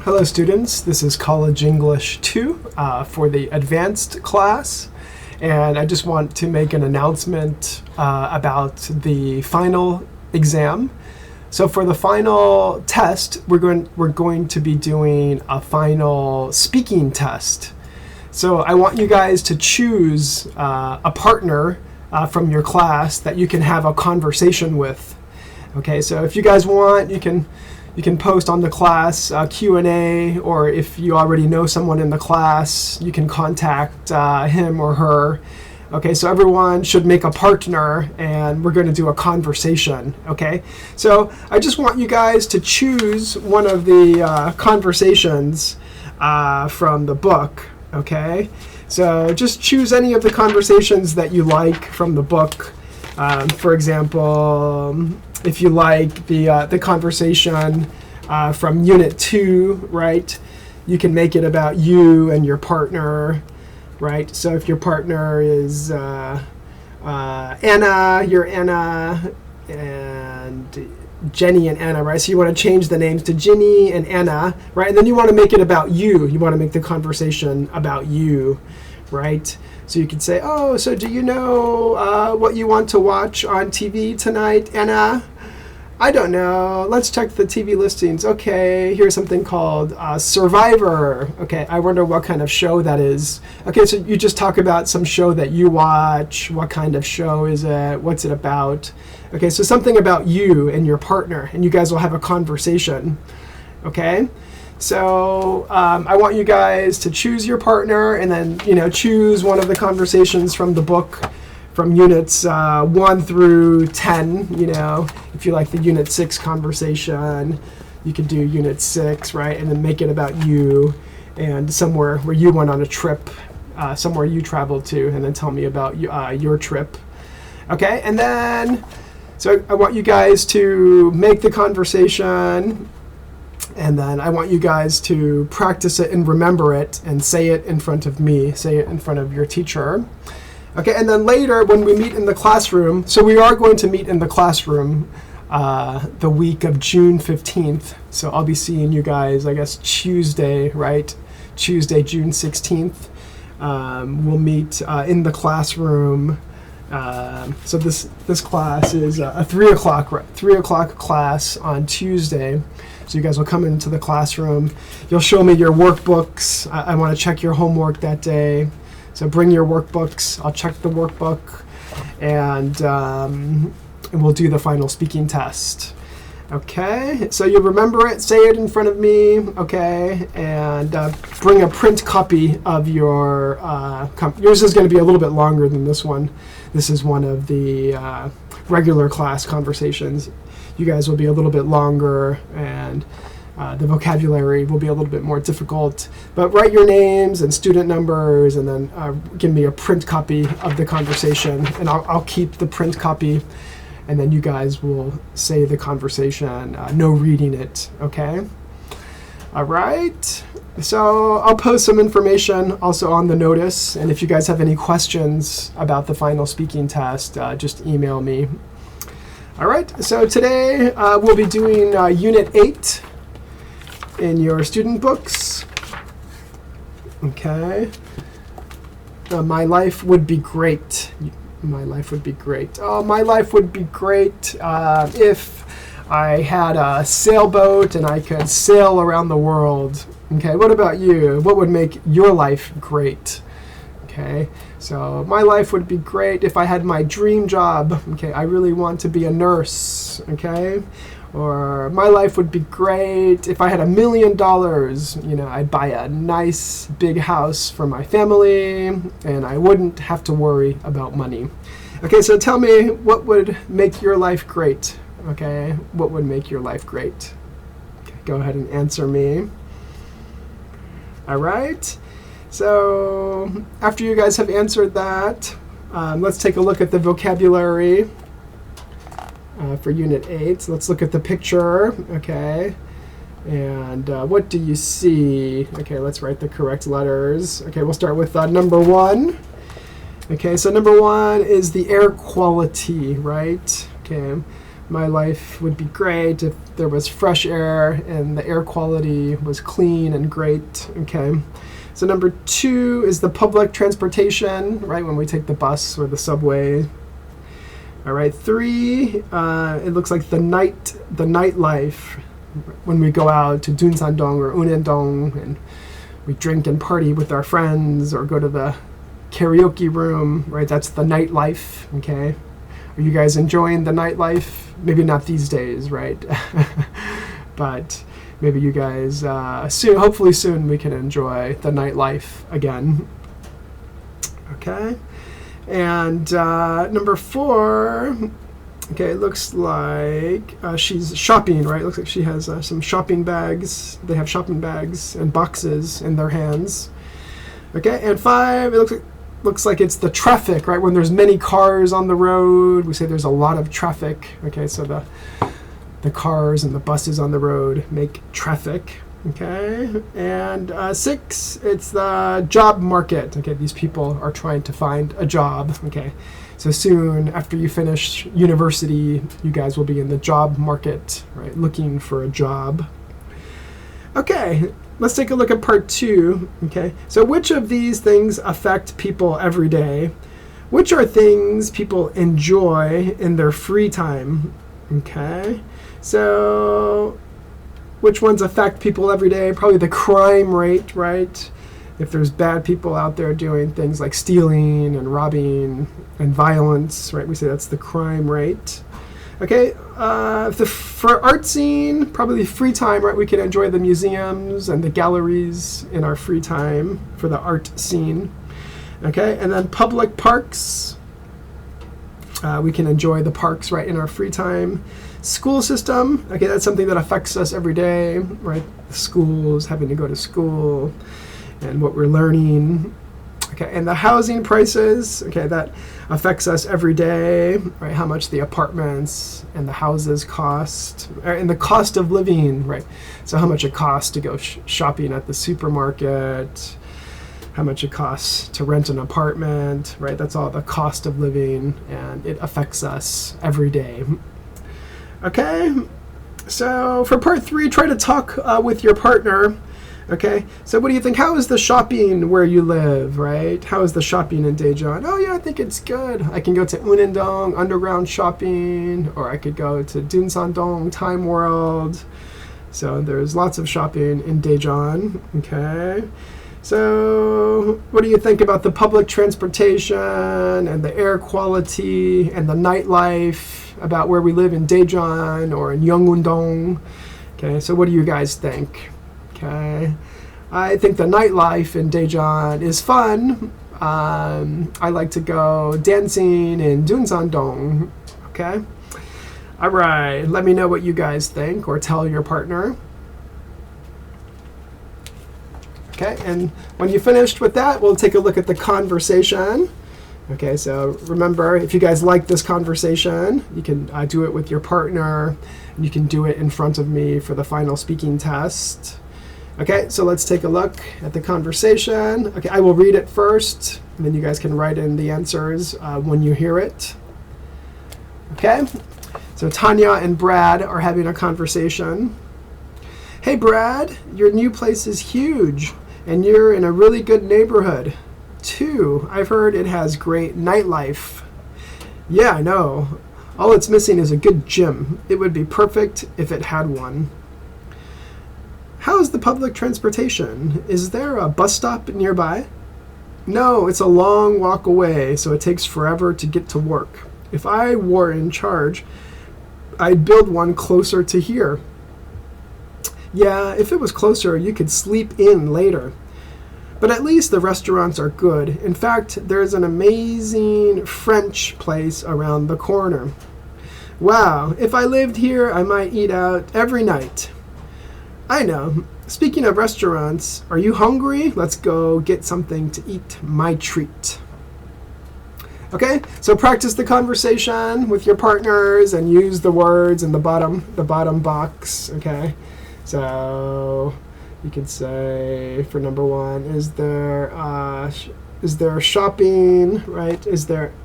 Hello students, this is College English 2 for the advanced class, and I just want to make an announcement about the final exam. So for the final test, we're going to be doing a final speaking test. So I want you guys to choose a partner from your class that you can have a conversation with. Okay, so if you guys want, you can post on the class Q&A, or if you already know someone in the class, you can contact him or her. Okay, so everyone should make a partner, and we're going to do a conversation. Okay, so I just want you guys to choose one of the conversations from the book. Okay, so just choose any of the conversations that you like from the book. For example, if you like the conversation from Unit 2, right, you can make it about you and your partner, right? So if your partner is Anna, you're Anna, and Jenny and Anna, right? So you want to change the names to Ginny and Anna, right? And then you want to make it about you. You want to make the conversation about you, right? So you could say, oh, so do you know what you want to watch on TV tonight, Anna? I don't know. Let's check the TV listings. Okay, here's something called Survivor. Okay, I wonder what kind of show that is. Okay, so you just talk about some show that you watch. What kind of show is it? What's it about? Okay, so something about you and your partner, and you guys will have a conversation. Okay? So I want you guys to choose your partner, and then choose one of the conversations from the book, from units 1 through 10. If you like the Unit 6 conversation, you could do Unit 6, right? And then make it about you and somewhere where you went on a trip, somewhere you traveled to, and then tell me about your trip. Okay, and then so I want you guys to make the conversation. And then I want you guys to practice it and remember it and say it in front of me, say it in front of your teacher. Okay, and then later when we meet in the classroom, so we are going to meet in the classroom the week of June 15th. So I'll be seeing you guys, I guess, Tuesday, right? Tuesday, June 16th. We'll meet in the classroom. So this class is a 3 o'clock class on Tuesday. So you guys will come into the classroom. You'll show me your workbooks. I want to check your homework that day. So bring your workbooks. I'll check the workbook, and we'll do the final speaking test. Okay, so you remember it, say it in front of me, okay, and bring a print copy of your, yours is going to be a little bit longer than this one. This is one of the regular class conversations. You guys will be a little bit longer, and the vocabulary will be a little bit more difficult. But write your names and student numbers, and then give me a print copy of the conversation, and I'll keep the print copy, and then you guys will say the conversation, no reading it, okay? All right. So I'll post some information also on the notice, and if you guys have any questions about the final speaking test, just email me. All right, so today we'll be doing Unit 8 in your student books. Okay. My life would be great. My life would be great. Oh, my life would be great if I had a sailboat and I could sail around the world. Okay, what about you? What would make your life great? Okay, so my life would be great if I had my dream job. Okay, I really want to be a nurse. Okay, or my life would be great if I had $1 million. I'd buy a nice big house for my family, and I wouldn't have to worry about money. Okay, so tell me, what would make your life great? Okay, what would make your life great? Okay, go ahead and answer me. All right. So after you guys have answered that, let's take a look at the vocabulary for Unit 8. So let's look at the picture, okay? And what do you see? Okay, let's write the correct letters. Okay, we'll start with number 1. Okay, so number 1 is the air quality, right? Okay, My life would be great if there was fresh air and the air quality was clean and great. Okay. So number 2 is the public transportation, right? When we take the bus or the subway. All right. 3, it looks like the nightlife when we go out to Dunsan-dong or Unendong and we drink and party with our friends or go to the karaoke room, right? That's the nightlife. Okay. Are you guys enjoying the nightlife? Maybe not these days, right? But maybe you guys soon, hopefully soon, we can enjoy the nightlife again. Okay. And number 4, okay, it looks like she's shopping, right? It looks like she has some shopping bags. They have shopping bags and boxes in their hands. Okay, and 5, it looks like it's the traffic, right? When there's many cars on the road, we say there's a lot of traffic. Okay, so the cars and the buses on the road make traffic. Okay, and 6, it's the job market. Okay, these people are trying to find a job. Okay, so soon after you finish university, you guys will be in the job market, right? Looking for a job. Okay, let's take a look at part 2. Okay, so which of these things affect people every day? Which are things people enjoy in their free time? Okay, so which ones affect people every day? Probably the crime rate, right? If there's bad people out there doing things like stealing and robbing and violence, right? We say that's the crime rate. Okay, for art scene, probably free time, right? We can enjoy the museums and the galleries in our free time for the art scene. Okay, and then public parks. We can enjoy the parks, right, in our free time. School system, okay, that's something that affects us every day, right? The schools, having to go to school and what we're learning. Okay, and the housing prices, okay, that affects us every day, right? How much the apartments and the houses cost, and the cost of living, right? So how much it costs to go shopping at the supermarket, how much it costs to rent an apartment, right? That's all the cost of living, and it affects us every day. Okay, so for part 3, try to talk with your partner. Okay, so what do you think? How is the shopping where you live, right? How is the shopping in Daejeon? Oh yeah, I think it's good. I can go to Unendong, underground shopping, or I could go to Dunsan-dong, Time World. So there's lots of shopping in Daejeon. Okay, so what do you think about the public transportation and the air quality and the nightlife about where we live in Daejeon or in Yeongun-dong? Okay, so what do you guys think? Okay, I think the nightlife in Daejeon is fun. I like to go dancing in Dunsan-dong. Okay, all right. Let me know what you guys think, or tell your partner. Okay, and when you finished with that, we'll take a look at the conversation. Okay, so remember, if you guys like this conversation, you can do it with your partner. And you can do it in front of me for the final speaking test. Okay, so let's take a look at the conversation. Okay, I will read it first, and then you guys can write in the answers when you hear it. Okay, so Tanya and Brad are having a conversation. Hey Brad, your new place is huge, and you're in a really good neighborhood. Too, I've heard it has great nightlife. Yeah, I know. All it's missing is a good gym. It would be perfect if it had one. How's the public transportation? Is there a bus stop nearby? No, it's a long walk away, so it takes forever to get to work. If I were in charge, I'd build one closer to here. Yeah, if it was closer, you could sleep in later. But at least the restaurants are good. In fact, there's an amazing French place around the corner. Wow, if I lived here, I might eat out every night. I know. Speaking of restaurants, are you hungry? Let's go get something to eat. My treat. Okay, so practice the conversation with your partners and use the words in the bottom box. Okay, so you could say for number 1, is there shopping? Right?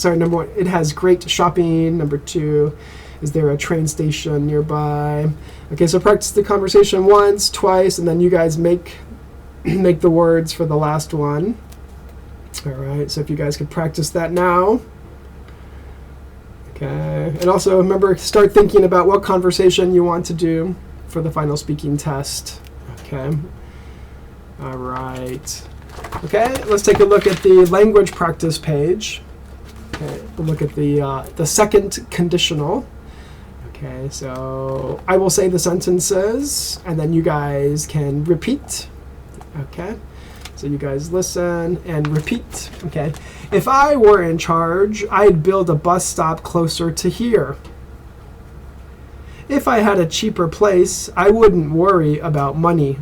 Number 1, it has great shopping. Number 2, Is there a train station nearby? Okay, so practice the conversation once, twice, and then you guys make the words for the last one. All right, so if you guys could practice that now. Okay, and also remember, start thinking about what conversation you want to do for the final speaking test. Okay. All right. Okay, let's take a look at the language practice page. Okay, we'll look at the second conditional. Okay, so I will say the sentences, and then you guys can repeat. Okay, so you guys listen and repeat. Okay, if I were in charge, I'd build a bus stop closer to here. If I had a cheaper place, I wouldn't worry about money.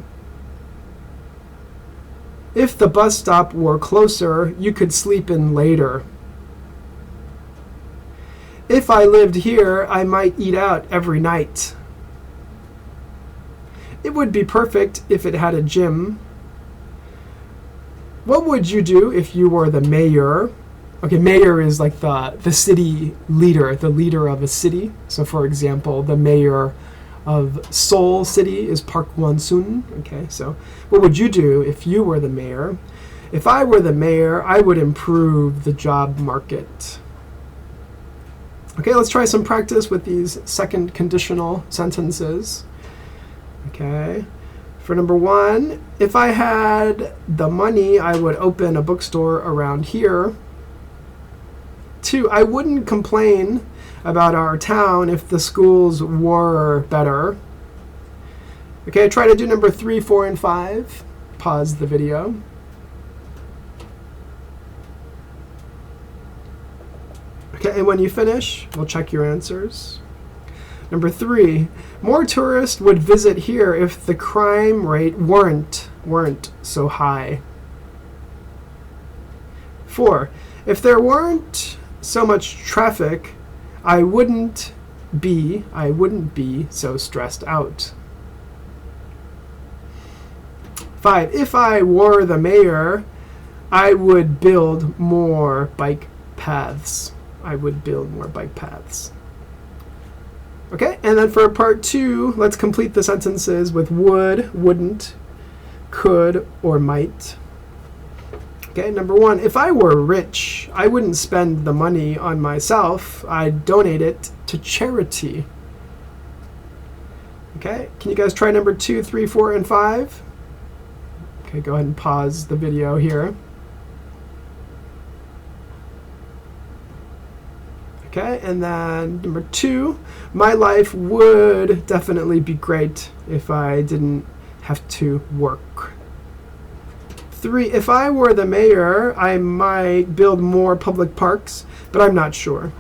If the bus stop were closer, you could sleep in later. If I lived here, I might eat out every night. It would be perfect if it had a gym. What would you do if you were the mayor? Okay, mayor is like the city leader, the leader of a city. So for example, the mayor of Seoul City is Park Won-sun. Okay, so what would you do if you were the mayor? If I were the mayor, I would improve the job market. Okay, let's try some practice with these second conditional sentences. Okay, for number one, if I had the money, I would open a bookstore around here. 2, I wouldn't complain about our town if the schools were better. Okay, try to do number 3, 4, and 5. Pause the video. Okay, and when you finish, we'll check your answers. Number 3, more tourists would visit here if the crime rate weren't so high. 4, if there weren't so much traffic, I wouldn't be so stressed out. 5, if I were the mayor, I would build more bike paths. I would build more bike paths. Okay, and then for part 2, let's complete the sentences with would, wouldn't, could, or might. Okay, number 1, if I were rich, I wouldn't spend the money on myself. I'd donate it to charity. Okay, can you guys try number 2, 3, 4, and 5? Okay, go ahead and pause the video here. Okay, and then number 2, my life would definitely be great if I didn't have to work. 3, if I were the mayor, I might build more public parks, but I'm not sure.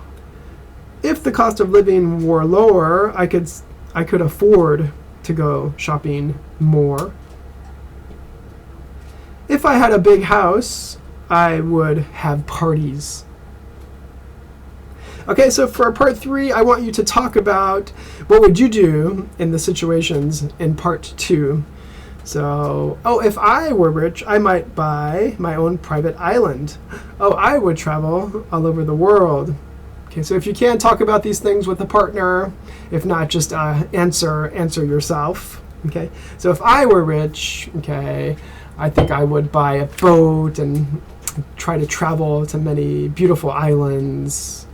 If the cost of living were lower, I could afford to go shopping more. If I had a big house, I would have parties. Okay, so for part 3, I want you to talk about what would you do in the situations in part 2. So, if I were rich, I might buy my own private island. I would travel all over the world. Okay, so if you can, talk about these things with a partner. If not, just answer yourself. Okay, so if I were rich, okay, I think I would buy a boat and try to travel to many beautiful islands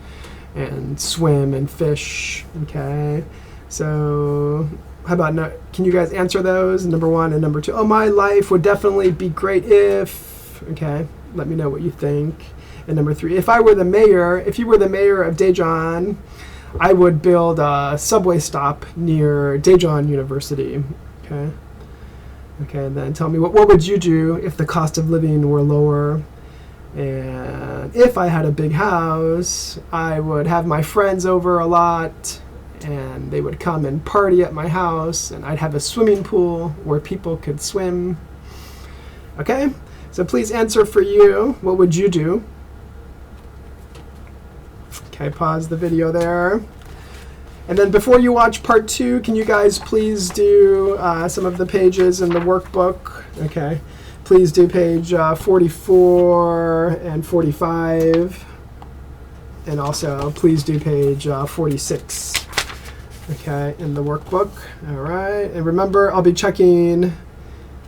and swim and fish. Okay, so how about can you guys answer those, number 1 and number 2? My life would definitely be great if. Okay, let me know what you think. And number 3, if you were the mayor of Daejeon, I would build a subway stop near Daejeon University. Okay, and then tell me what would you do if the cost of living were lower? And if I had a big house, I would have my friends over a lot, and they would come and party at my house, and I'd have a swimming pool where people could swim. Okay, so please answer for you. What would you do? Okay, pause the video there. And then before you watch part 2, can you guys please do some of the pages in the workbook? Okay. Please do page 44 and 45, and also please do page 46. Okay, in the workbook. All right. And remember, I'll be checking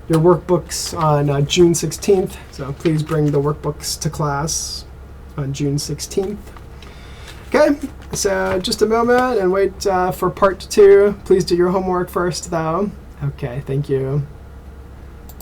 your workbooks on June 16th. So please bring the workbooks to class on June 16th. Okay, so just a moment and wait for part 2. Please do your homework first, though. Okay, thank you.